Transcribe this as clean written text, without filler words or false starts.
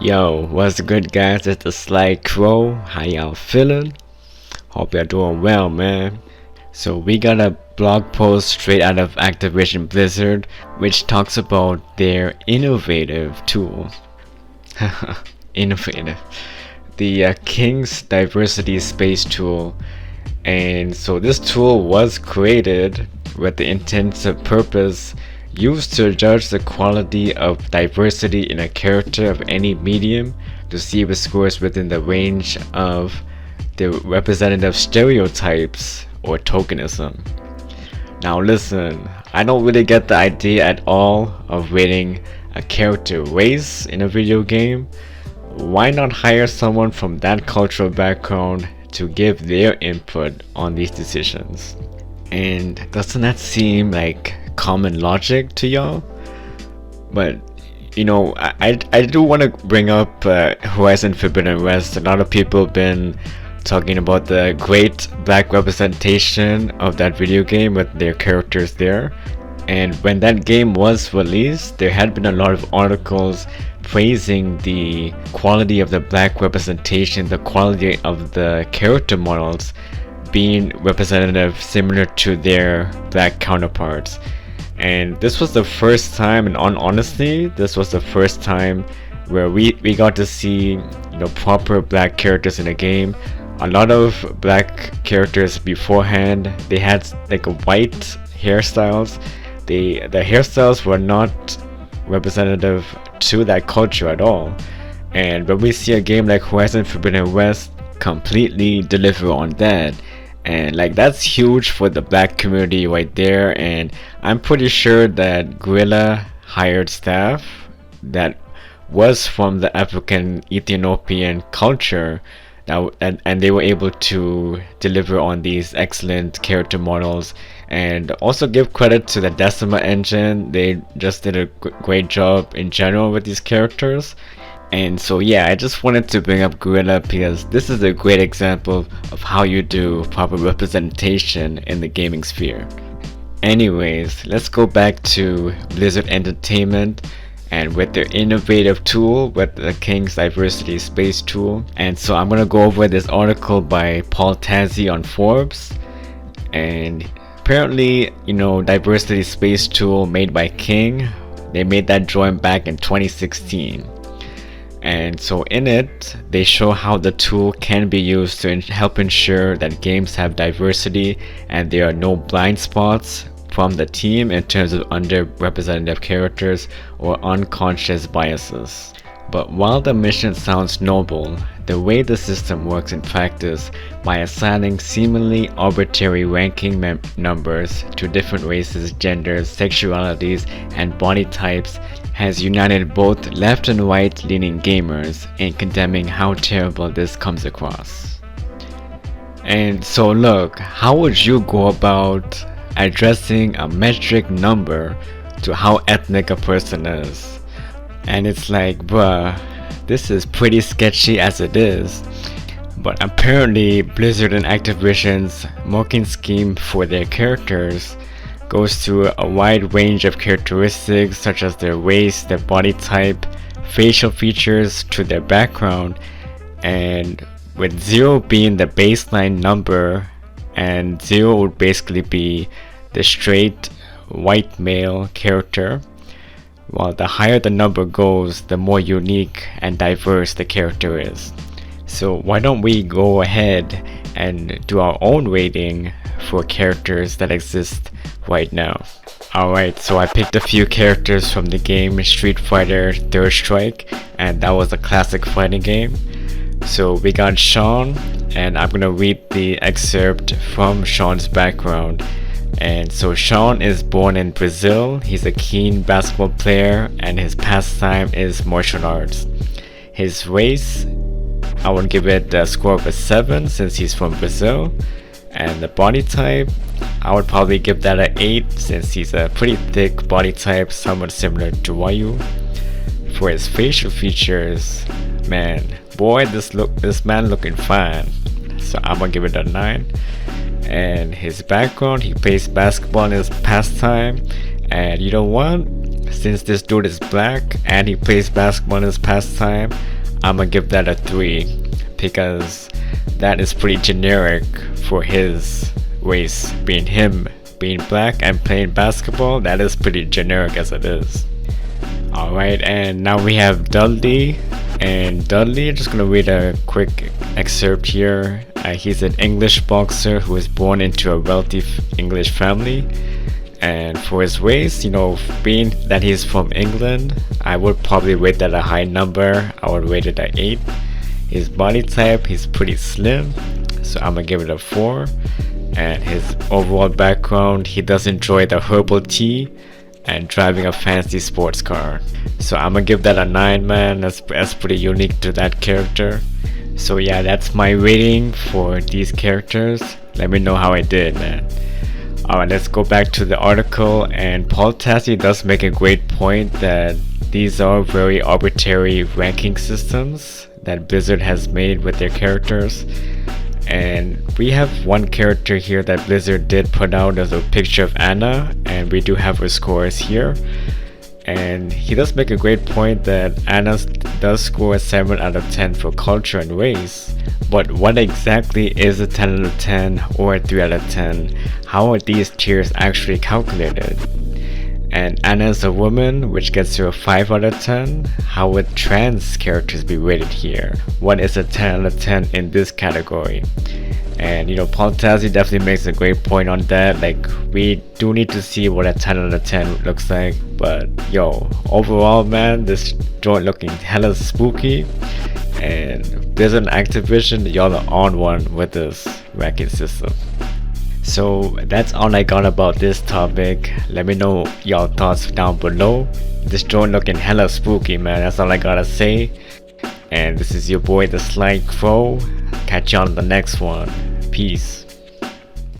Yo, what's good guys? It's Theslykrow. How y'all feeling? Hope you're doing well, man. So we got a blog post straight out of Activision Blizzard which talks about their innovative tool. Innovative. The King's Diversity Space Tool. And so this tool was created with the intended purpose used to judge the quality of diversity in a character of any medium to see if it scores within the range of the representative stereotypes or tokenism. Now listen, I don't really get the idea at all of rating a character race in a video game. Why not hire someone from that cultural background to give their input on these decisions? And doesn't that seem like common logic to y'all? But you know, I do want to bring up Horizon Forbidden West. A lot of people have been talking about the great black representation of that video game with their characters there. And when that game was released, there had been a lot of articles praising the quality of the black representation, the quality of the character models being representative similar to their black counterparts. And this was the first time, and honestly, this was the first time where we got to see, you know, proper black characters in a game. A lot of black characters beforehand, they had like a white hairstyles. The hairstyles were not representative to that culture at all. And when we see a game like Horizon Forbidden West completely deliver on that, and like that's huge for the black community right there. And I'm pretty sure that Guerrilla hired staff that was from the African Ethiopian culture now, and they were able to deliver on these excellent character models. And also give credit to the Decima engine. They just did a great job in general with these characters. And so yeah, I just wanted to bring up Guerrilla because this is a great example of how you do proper representation in the gaming sphere. Anyways, let's go back to Blizzard Entertainment and with their innovative tool with the King's Diversity Space Tool. And so I'm gonna go over this article by Paul Tazzi on Forbes. And apparently, you know, Diversity Space Tool made by King, they made that drawing back in 2016. And so in it, they show how the tool can be used to help ensure that games have diversity and there are no blind spots from the team in terms of underrepresented characters or unconscious biases. But while the mission sounds noble, the way the system works in practice by assigning seemingly arbitrary ranking numbers to different races, genders, sexualities, and body types has united both left and right leaning gamers in condemning how terrible this comes across. And so look, how would you go about addressing a metric number to how ethnic a person is? And it's like, bruh, this is pretty sketchy as it is. But apparently Blizzard and Activision's marking scheme for their characters goes through a wide range of characteristics such as their race, their body type, facial features to their background, and with 0 being the baseline number, and 0 would basically be the straight white male character, while the higher the number goes, the more unique and diverse the character is. So why don't we go ahead and do our own rating for characters that exist right now. Alright, so I picked a few characters from the game Street Fighter Third Strike, and that was a classic fighting game. So we got Sean, and I'm gonna read the excerpt from Sean's background. And so Sean is born in Brazil. He's a keen basketball player and his pastime is martial arts. His race, I would give it a score of a 7 since he's from Brazil. And the body type, I would probably give that an 8 since he's a pretty thick body type, somewhat similar to Ryu. For his facial features, man, boy, this man looking fine. So I'm gonna give it a 9. And his background, he plays basketball in his pastime. And you know what? since this dude is black and he plays basketball in his pastime, I'ma give that a 3 because that is pretty generic for his race. Being black and playing basketball, that is pretty generic as it is. Alright, and now we have Dudley. And Dudley, I'm just gonna read a quick excerpt here. He's an English boxer who was born into a wealthy English family. And for his race, being that he's from England, I would probably rate that a high number. I would rate it at 8. His body type, he's pretty slim, so I'm gonna give it a 4. And his overall background, he does enjoy the herbal tea and driving a fancy sports car. So I'm gonna give that a 9, man. That's pretty unique to that character. So yeah, that's my rating for these characters. Let me know how I did, man. Alright, let's go back to the article, and Paul Tassi does make a great point that these are very arbitrary ranking systems that Blizzard has made with their characters. And we have one character here that Blizzard did put out as a picture of Anna, and we do have her scores here. And he does make a great point that Anna does score a 7 out of 10 for culture and race. But what exactly is a 10 out of 10 or a 3 out of 10? How are these tiers actually calculated? And Anna is a woman, which gets her a 5 out of 10. How would trans characters be rated here? What is a 10 out of 10 in this category? And Paul Tassi definitely makes a great point on that. Like, we do need to see what a 10 out of 10 looks like. But overall, man, this joint looking hella spooky. And Blizzard and Activision, y'all are on one with this ranking system. So that's all I got about this topic. Let me know y'all thoughts down below. This joint looking hella spooky, man. That's all I gotta say. And this is your boy Theslykrow. Catch you on the next one. Peace.